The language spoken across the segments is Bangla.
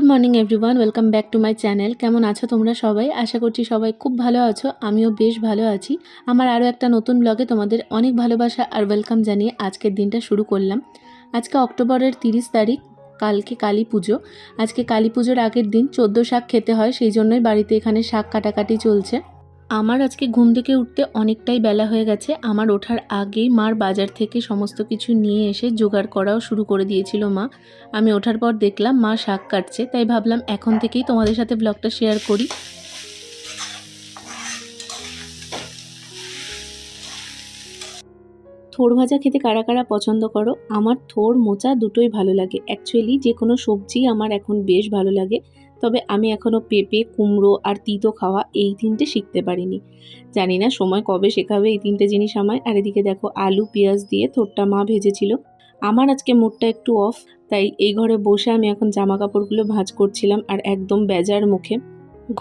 Morning everyone, welcome back to my channel. কেমন আছো তোমরা সবাই? আশা করছি সবাই খুব ভালো আছো। আমিও বেশ ভালো আছি। আমার আরও একটা নতুন ব্লগে তোমাদের অনেক ভালোবাসা আর ওয়েলকাম জানিয়ে আজকের দিনটা শুরু করলাম। আজকে অক্টোবরের 30 তারিখ, কালকে কালী পুজো। আজকে কালী পুজোর আগের দিন 14 শাক খেতে হয়, সেই জন্যই বাড়িতে এখানে শাক কাটাকাটি চলছে। আমার আজকে ঘুম থেকে উঠতে অনেকটাই বেলা হয়ে গেছে। আমার ওঠার আগেই মার বাজার থেকে সমস্ত কিছু নিয়ে এসে জোগাড় করাও শুরু করে দিয়েছিল মা। আমি ওঠার পর দেখলাম মা শাক কাটছে, তাই ভাবলাম এখন থেকেই তোমাদের সাথে ব্লগটা শেয়ার করি। থোড় ভাজা খেতে কারা কারা পছন্দ করো? আমার থোড় মোচা দুটোই ভালো লাগে। অ্যাকচুয়ালি যে কোনো সবজি আমার এখন বেশ ভালো লাগে, তবে আমি এখনও পেঁপে, কুমড়ো আর তিতো খাওয়া এই তিনটে শিখতে পারিনি। জানি না সময় কবে শেখাবে এই তিনটে জিনিস আমায়। আর এদিকে দেখো আলু পেঁয়াজ দিয়ে থোড়টা মা ভেজেছিল। আমার আজকে মুডটা একটু অফ, তাই এই ঘরে বসে আমি এখন জামা কাপড়গুলো ভাঁজ করছিলাম আর একদম বেজার মুখে।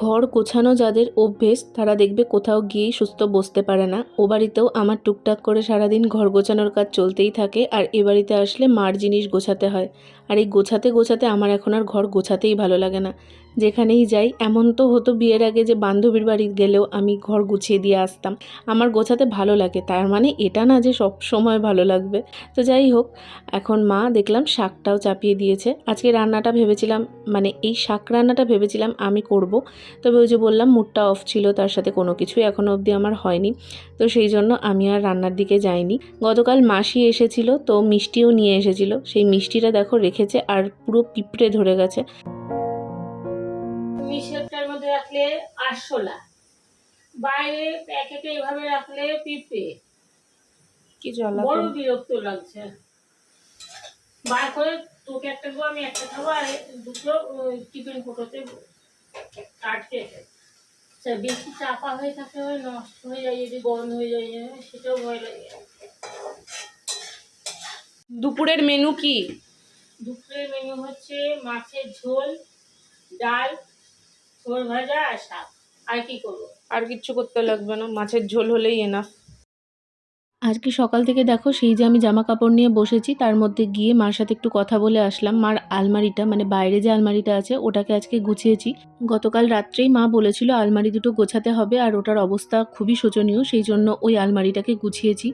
ঘর গোছানো যাদের অভ্যেস তারা দেখবে কোথাও গিয়েই সুস্থ বসতে পারে না। ও বাড়িতেও আমার টুকটাক করে সারাদিন ঘর গোছানোর কাজ চলতেই থাকে, আর এ বাড়িতে আসলে মার জিনিস গোছাতে হয়। আর এই গোছাতে গোছাতে আমার এখন আর ঘর গোছাতেই ভালো লাগে না। যেখানেই যাই, এমন তো হতো বিয়ের আগে যে বান্ধবীর বাড়ি গেলেও আমি ঘর গুছিয়ে দিয়ে আসতাম। আমার গোছাতে ভালো লাগে, তার মানে এটা না যে সব সময় ভালো লাগবে। তো যাই হোক, এখন মা দেখলাম শাকটাও চাপিয়ে দিয়েছে। আজকে রান্নাটা ভেবেছিলাম, মানে এই শাক রান্নাটা ভেবেছিলাম আমি করব, তবে ওই যে বললাম মুডটা অফ ছিল, তার সাথে কোনো কিছুই এখনও অবধি আমার হয়নি। তো সেই জন্য আমি আর রান্নার দিকে যাইনি। গতকাল মাসি এসেছিল, তো মিষ্টিও নিয়ে এসেছিল। সেই মিষ্টিটা দেখো রেখেছে আর পুরো পিঁপড়ে ধরে গেছে। মিক্সারটার মধ্যে রাখলে আরশোলা, বাইরে প্যাকেটে এভাবে রাখলে পিঁপড়ে। কি জ্বালা, বড় বিরক্ত লাগছে। বার করে তোকে একটা দেবো, আমি একটা খাবো, আর দুটো টিফিন কোটোতে কাটতে। বেশি চাপা হয়ে থাকে, নষ্ট হয়ে যায়, যদি গরম হয়ে যায় সেটাও ভয় লাগে। দুপুরের মেনু কি? দুপুরের মেনু হচ্ছে মাছের ঝোল, ডাল, ঝোল ভাজা আর শাক। আর কি করবো? আর কিচ্ছু করতে লাগবে না, মাছের ঝোল হলেই এনাফ। আজকে সকাল থেকে দেখো সেই যে আমি জামা কাপড় নিয়ে বসেছি, তার মধ্যে গিয়ে মার সাথে একটু কথা বলে আসলাম। মার আলমারিটা, মানে বাইরে যে আলমারিটা আছে ওটাকে আজকে গুছিয়েছি। গতকাল রাত্রেই মা বলেছিল আলমারি দুটো গোছাতে হবে, আর ওটার অবস্থা খুবই শোচনীয়, সেই জন্য ওই আলমারিটাকে গুছিয়েছি।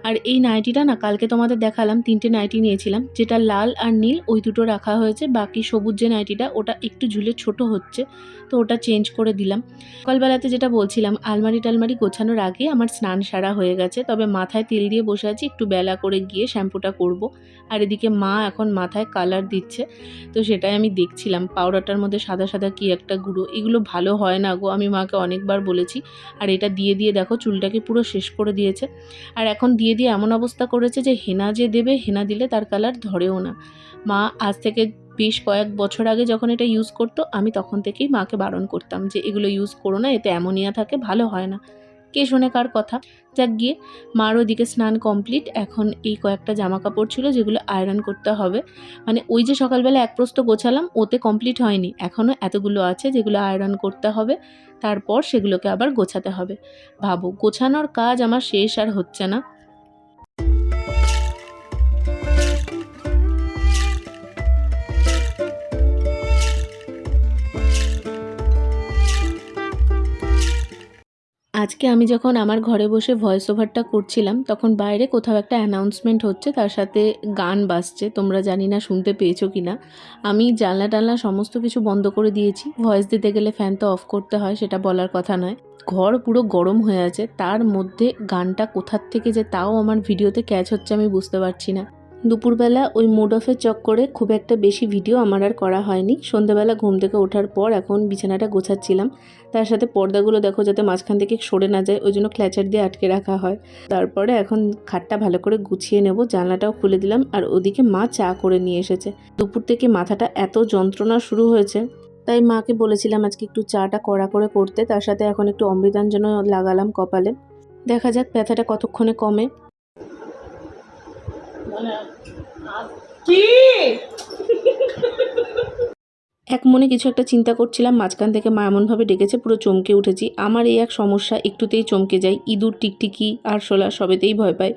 আর এই নাইটিটা না, কালকে তোমাদের দেখালাম 3টে নাইটি নিয়েছিলাম, যেটা লাল আর নীল ওই দুটো রাখা হয়েছে। বাকি সবুজ যে নাইটিটা ওটা একটু ঝুলে ছোট হচ্ছে, তো ওটা চেঞ্জ করে দিলাম। সকালবেলাতে যেটা বলছিলাম, আলমারি টালমারি গোছানোর আগে আমার স্নান সারা হয়ে গেছে, তবে মাথায় তেল দিয়ে বসে আছি, একটু বেলা করে গিয়ে শ্যাম্পুটা করব। আর এদিকে মা এখন মাথায় কালার দিচ্ছে, তো সেটাই আমি দেখছিলাম। পাউডারটার মধ্যে সাদা সাদা কি একটা গুঁড়ো, এগুলো ভালো হয় না গো, আমি মাকে অনেকবার বলেছি। আর এটা দিয়ে দিয়ে দেখো চুলটাকে পুরো শেষ করে দিয়েছে। আর এখন দিয়ে দিয়ে এমন অবস্থা করেছে যে হেনা যে দেবে, হেনা দিলে তার কালার ধরেও না। মা আজ থেকে বেশ কয়েক বছর আগে যখন এটা ইউজ করতো, আমি তখন থেকেই মাকে বারণ করতাম যে এগুলো ইউজ করো না, এতে অ্যামোনিয়া থাকে, ভালো হয় না। কে শোনে কার কথা। যাক গিয়ে, মার ওদিকে স্নান কমপ্লিট। এখন এই কয়েকটা জামা কাপড় ছিল যেগুলো আয়রন করতে হবে। মানে ওই যে সকালবেলা এক প্রস্ত গোছালাম, ওতে কমপ্লিট হয়নি, এখনও এতগুলো আছে যেগুলো আয়রন করতে হবে। তারপর সেগুলোকে আবার গোছাতে হবে। ভাবো, গোছানোর কাজ আমার শেষ আর হচ্ছে না। আজকে আমি যখন আমার ঘরে বসে ভয়েস ওভারটা করছিলাম, তখন বাইরে কোথাও একটা অ্যানাউন্সমেন্ট হচ্ছে, তার সাথে গান বাজছে। তোমরা জানি না শুনতে পেয়েছো কি না। আমি জানলা টানলা সমস্ত কিছু বন্ধ করে দিয়েছি। ভয়েস দিতে গেলে ফ্যান তো অফ করতে হয়, সেটা বলার কথা নয়। ঘর পুরো গরম হয়ে আছে, তার মধ্যে গানটা কোথার থেকে যে তাও আমার ভিডিওতে ক্যাচ হচ্ছে আমি বুঝতে পারছি না। দুপুরবেলা ওই মুড অফের চক্করে খুব একটা বেশি ভিডিও আমার আর করা হয়নি। সন্ধ্যাবেলা ঘুম থেকে ওঠার পর এখন বিছানাটা গোছাচ্ছিলাম। তার সাথে পর্দাগুলো দেখো যাতে মাঝখান থেকে সরে না যায়, ওই জন্য ক্ল্যাচার দিয়ে আটকে রাখা হয়। তারপরে এখন খাটটা ভালো করে গুছিয়ে নেব। জানলাটাও খুলে দিলাম। আর ওদিকে মা চা করে নিয়ে এসেছে। দুপুর থেকে মাথাটা এত যন্ত্রণা শুরু হয়েছে, তাই মাকে বলেছিলাম আজকে একটু চাটা কড়া করে করতে। তার সাথে এখন একটু অমৃতাঞ্জন লাগালাম কপালে। দেখা যাক ব্যথাটা কতক্ষণে কমে। এক মনে কিছু একটা চিন্তা করছিলাম, মাঝখান থেকে মা এমনভাবে ডেকেছে পুরো চমকে উঠেছি। আমার এই এক সমস্যা, একটুতেই চমকে যাই। ইঁদুর, টিকটিকি, আরশোলা সবেতেই ভয় পাই।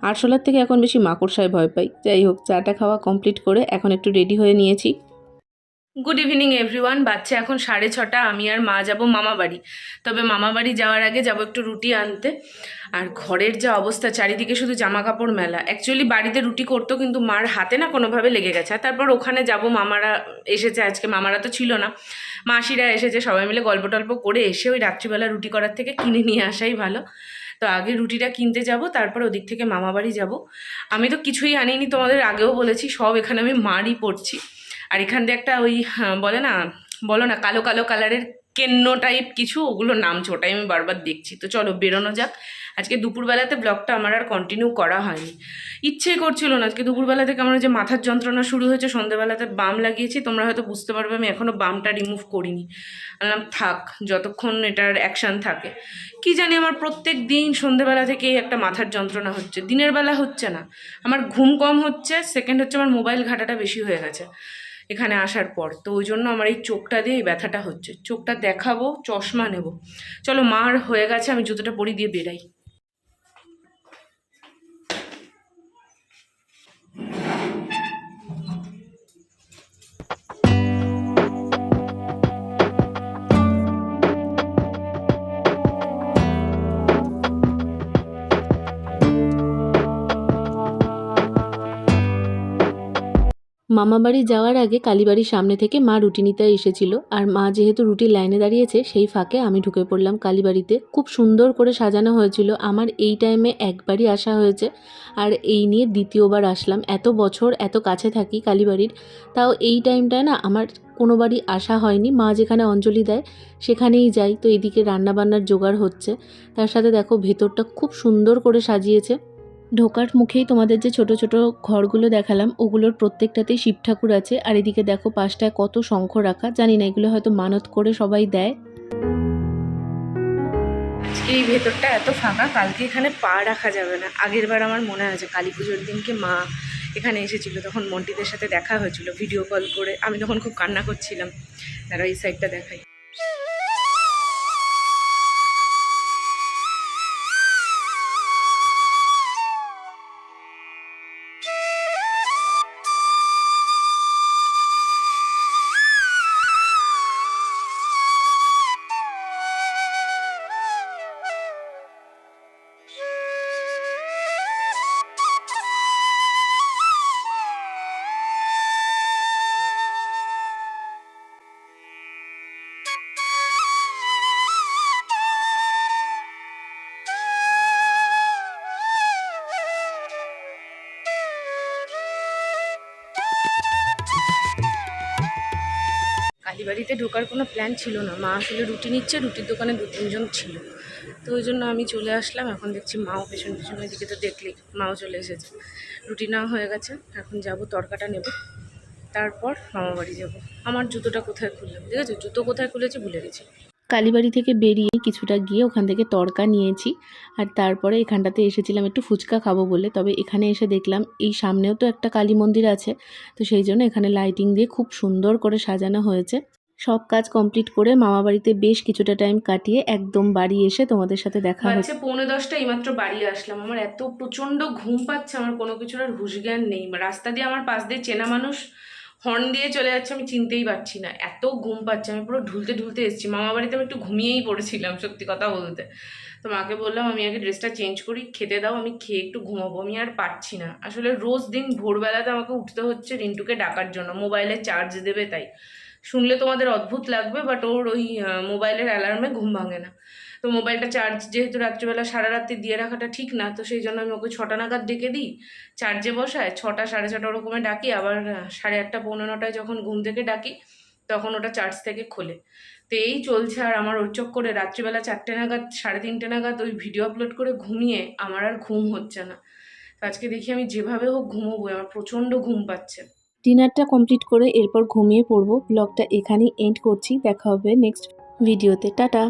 আরশোলার থেকে এখন বেশি মাকড়সায় ভয় পাই। যাই হোক, চাটা খাওয়া কমপ্লিট করে এখন একটু রেডি হয়ে নিয়েছি। Good evening everyone. বাচ্চা এখন 6:30, আমি আর মা যাব মামা বাড়ি। তবে মামা বাড়ি যাওয়ার আগে যাব একটু রুটি আনতে। আর ঘরের যা অবস্থা, চারিদিকে শুধু জামা কাপড় মেলা। অ্যাকচুয়ালি বাড়িতে রুটি করতো, কিন্তু মার হাতে না কোনোভাবে লেগে গেছে। আর তারপর ওখানে যাব, মামারা এসেছে আজকে, মামারা তো ছিল না, মাসিরা এসেছে, সবাই মিলে গল্প টল্প করে এসে ওই রাত্রিবেলা রুটি করার থেকে কিনে নিয়ে আসাই ভালো। তো আগে রুটিটা কিনতে যাব, তারপর ওদিক থেকে মামা বাড়ি যাব। আমি তো কিছুই আনিনি, তোমাদের আগেও বলেছি, সব এখানে আমি মারই পড়ছি। আর এখান দিয়ে একটা ওই বলো না কালো কালো কালারের কেন্ন টাইপ কিছু, ওগুলোর নামছে, ওটাই আমি বারবার দেখছি। তো চলো বেরোনো যাক। আজকে দুপুরবেলাতে ব্লগটা আমার আর কন্টিনিউ করা হয়নি, ইচ্ছেই করছিল না। আজকে দুপুরবেলা থেকে আমার যে মাথার যন্ত্রণা শুরু হয়েছে, সন্ধ্যেবেলাতে বাম লাগিয়েছি, তোমরা হয়তো বুঝতে পারবে আমি এখনও বামটা রিমুভ করিনি। বললাম থাক, যতক্ষণ এটার অ্যাকশান থাকে। কি জানি আমার প্রত্যেক দিন সন্ধ্যেবেলা থেকেই একটা মাথার যন্ত্রণা হচ্ছে, দিনের বেলা হচ্ছে না। আমার ঘুম কম হচ্ছে, সেকেন্ড হচ্ছে আমার মোবাইল ঘাটাটা বেশি হয়ে গেছে এখানে আসার পর। তো ওই জন্য আমার এই চোখটা দিয়ে এই ব্যথাটা হচ্ছে। চোখটা দেখাবো, চশমা নেব। চলো, মার হয়ে গেছে, আমি জুতোটা পরি দিয়ে বেরাই। মামাবাড়ি যাওয়ার আগে কালীবাড়ির সামনে থেকে মা রুটি নিতে এসেছিল। আর মা যেহেতু রুটির লাইনে দাঁড়িয়েছে, সেই ফাঁকে আমি ঢুকে পড়লাম কালীবাড়িতে। খুব সুন্দর করে সাজানো হয়েছিল। আমার এই টাইমে একবারই আসা হয়েছে, আর এই নিয়ে দ্বিতীয়বার আসলাম। এত বছর এত কাছে থাকি কালীবাড়ির, তাও এই টাইমটায় না আমার কোনোবারই আসা হয়নি। মা যেখানে অঞ্জলি দেয় সেখানেই যাই। তো এদিকে রান্নাবান্নার জোগাড় হচ্ছে, তার সাথে দেখো ভেতরটা খুব সুন্দর করে সাজিয়েছে। ঢোকার মুখেই তোমাদের যে ছোট ছোট ঘরগুলো দেখালাম, ওগুলোর প্রত্যেকটাতেই শিব ঠাকুর আছে। আর এদিকে দেখো পাশটায় কত শঙ্খ রাখা, জানি না এগুলো হয়তো মানত করে সবাই দেয়। আজকে এই ভেতরটা এত ফাঁকা, কালকে এখানে পা রাখা যাবে না। আগের বার আমার মনে আছে কালী পুজোর দিনকে মা এখানে এসেছিল, তখন মন্টিদের সাথে দেখা হয়েছিল ভিডিও কল করে। আমি তখন খুব কান্না করছিলাম। তারা এই সাইডটা দেখাই। কালীবাড়িতে ঢোকার কোনো প্ল্যান ছিল না, মা আসলে রুটি নিচ্ছে, রুটির দোকানে 2-3 জন ছিল। তো ওই জন্য আমি চলে আসলাম। এখন দেখছি মাও পেছন পেছনের দিকে, তো দেখলি মাও চলে এসেছে। রুটি নেওয়া হয়ে গেছে, এখন যাব তরকাটা নেব, তারপর মামা বাড়ি যাব। আমার জুতোটা কোথায় খুললাম, ঠিক আছে, জুতো কোথায় খুলেছি ভুলে গেছি। কালীবাড়ি থেকে বেরিয়ে কিছুটা গিয়ে ওখান থেকে তড়কা নিয়েছি। আর তারপরে এখানটাতে এসেছিলাম একটু ফুচকা খাবো বলে। তবে এখানে এসে দেখলাম এই সামনেও তো একটা কালী মন্দির আছে, তো সেই জন্য এখানে লাইটিং দিয়ে খুব সুন্দর করে সাজানো হয়েছে। সব কাজ কমপ্লিট করে মামা বাড়িতে বেশ কিছুটা টাইম কাটিয়ে একদম বাড়ি এসে তোমাদের সাথে দেখা হচ্ছে। 9:45 এইমাত্র বাড়ি আসলাম। আমার এত প্রচণ্ড ঘুম পাচ্ছে, আমার কোনো কিছুর আর হুঁশ জ্ঞান নেই। রাস্তা দিয়ে আমার পাশ দিয়ে চেনা মানুষ হর্ন দিয়ে চলে যাচ্ছে, আমি চিনতেই পারছি না, এত ঘুম পাচ্ছে। আমি পুরো ঢুলতে ঢুলতে এসেছি। মামা বাড়িতে আমি একটু ঘুমিয়েই পড়েছিলাম সত্যি কথা বলতে। তো মাকে বললাম আমি আগে ড্রেসটা চেঞ্জ করি, খেতে দাও, আমি খেয়ে একটু ঘুমাবো। আমি আর পারছি না আসলে। রোজ দিন ভোরবেলাতে আমাকে উঠতে হচ্ছে রিন্টুকে ডাকার জন্য, মোবাইলে চার্জ দেবে তাই। শুনলে তোমাদের অদ্ভুত লাগবে, বাট ওর ওই মোবাইলের অ্যালার্মে ঘুম ভাঙে না। তো মোবাইলটা চার্জ যেহেতু রাত্রিবেলা সারা রাত্রি দিয়ে রাখাটা ঠিক না, তো সেই জন্য আমি ওকে 6টা নাগাদ ডেকে দিই, চার্জে বসায় 6টা 6:30 ওরকমে ডাকি, আবার 8:30 পৌনে 9টায় যখন ঘুম থেকে ডাকি তখন ওটা চার্জ থেকে খোলে। তো এই চলছে। আর আমার ওর চক্করে রাত্রিবেলা 4টে নাগাদ 3:30 নাগাদ ওই ভিডিও আপলোড করে ঘুমিয়ে আমার আর ঘুম হচ্ছে না। তো আজকে দেখি আমি যেভাবে হোক ঘুমোবো, আমার প্রচণ্ড ঘুম পাচ্ছে। ডিনারটা কমপ্লিট করে এরপর ঘুমিয়ে পড়বো। ব্লগটা এখানেই এন্ড করছি, দেখা হবে নেক্সট ভিডিওতে। টাটা।